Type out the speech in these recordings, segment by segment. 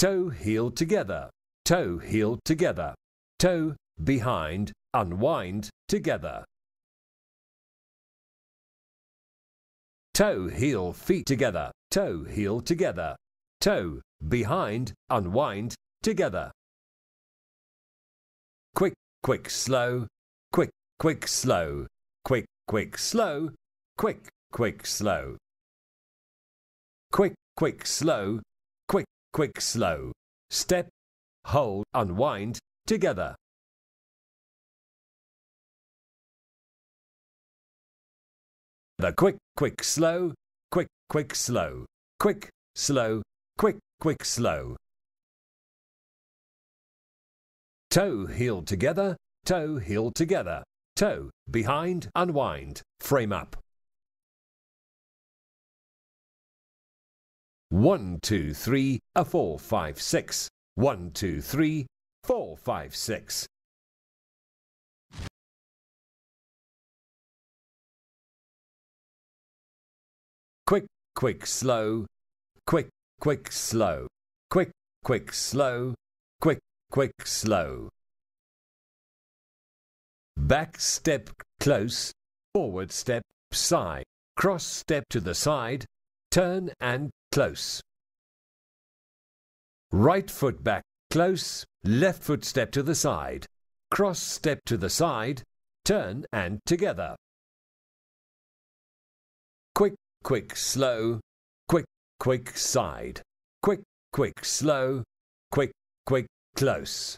toe heel together, toe heel together, toe behind, unwind together. Toe heel feet together, toe heel together, toe behind, unwind together. Quick, quick, slow, quick, quick, slow, quick, quick, slow, quick, quick, slow. Quick, quick, slow, quick, quick, slow. Step, hold, unwind together. The quick, quick, slow, quick, quick, slow, quick, slow, quick, quick, slow. Toe heel together, toe heel together, toe behind, unwind, frame up. 1, 2, 3, 4, 5, 6. 1, 2, 3, 4, 5, 6. Quick, quick, slow, quick, quick, slow, quick, quick, slow, quick, quick, slow. Back step close, forward step side, cross step to the side, turn and close. Right foot back close, left foot step to the side, cross step to the side, turn and together. Quick, quick, slow, quick, quick, side, quick, quick, slow, quick, quick, close.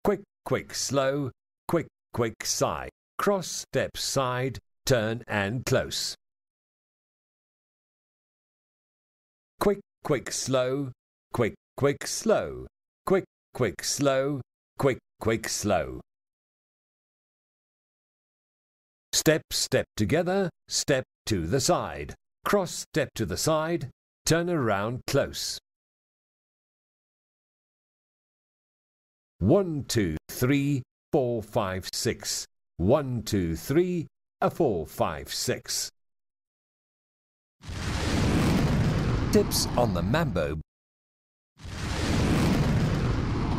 Quick, quick, slow, quick, quick, side, cross step side, turn and close. Quick, quick, slow, quick, quick, slow, quick, quick, slow, quick, quick, slow. Step, step together, step to the side, cross step to the side, turn around close. 1, 2, 3, 4, 5, 6. 1, 2, 3, 4, 5, 6. Tips on the Mambo.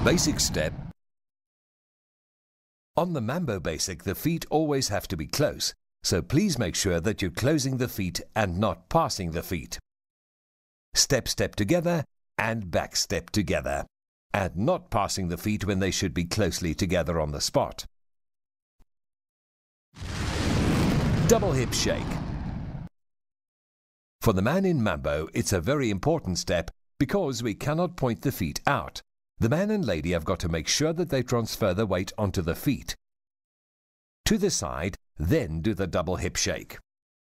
Basic step. On the Mambo basic, the feet always have to be close, so please make sure that you're closing the feet and not passing the feet. Step, step together and back step together, and not passing the feet when they should be closely together on the spot. Double hip shake. For the man in Mambo, it's a very important step because we cannot point the feet out. The man and lady have got to make sure that they transfer the weight onto the feet. To the side, then do the double hip shake.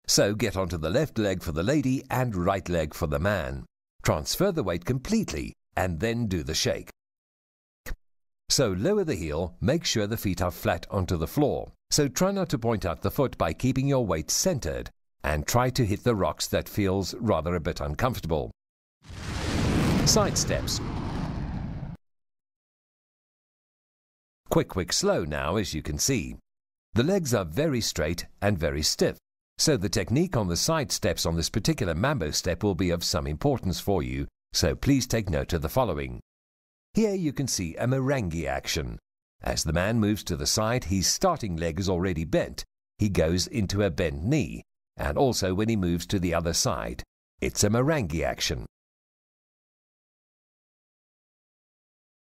So get onto the left leg for the lady and right leg for the man. Transfer the weight completely and then do the shake. So lower the heel, make sure the feet are flat onto the floor. So try not to point out the foot by keeping your weight centered and try to hit the rocks that feels rather a bit uncomfortable. Side steps. Quick, quick, slow now, as you can see. The legs are very straight and very stiff, so the technique on the side steps on this particular Mambo step will be of some importance for you, so please take note of the following. Here you can see a merengue action. As the man moves to the side, his starting leg is already bent. He goes into a bent knee, and also when he moves to the other side. It's a merengue action.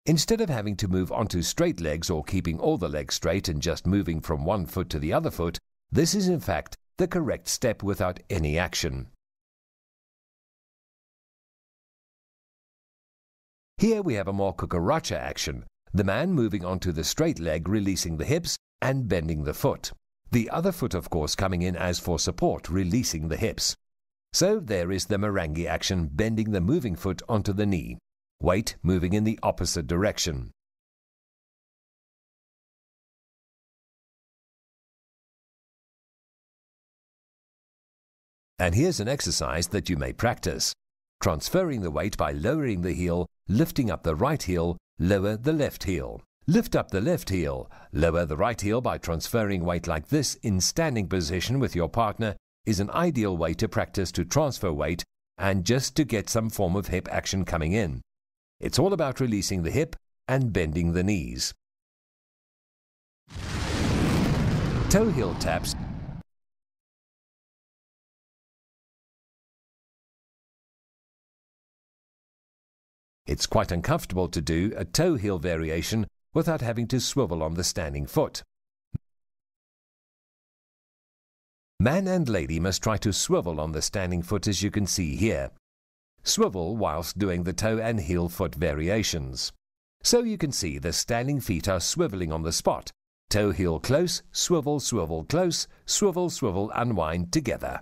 Instead of having to move onto straight legs or keeping all the legs straight and just moving from one foot to the other foot, this is in fact the correct step without any action. Here we have a more cucaracha action, the man moving onto the straight leg, releasing the hips and bending the foot. The other foot, of course, coming in as for support, releasing the hips. So there is the merengue action, bending the moving foot onto the knee. Weight moving in the opposite direction. And here's an exercise that you may practice. Transferring the weight by lowering the heel, lifting up the right heel, lower the left heel. Lift up the left heel, lower the right heel by transferring weight like this in standing position with your partner, is an ideal way to practice to transfer weight and just to get some form of hip action coming in. It's all about releasing the hip and bending the knees. Toe heel taps. It's quite uncomfortable to do a toe heel variation without having to swivel on the standing foot. Man and lady must try to swivel on the standing foot, as you can see here. Swivel whilst doing the toe and heel foot variations. So you can see the standing feet are swiveling on the spot. Toe heel close, swivel, swivel close, swivel, swivel, unwind together.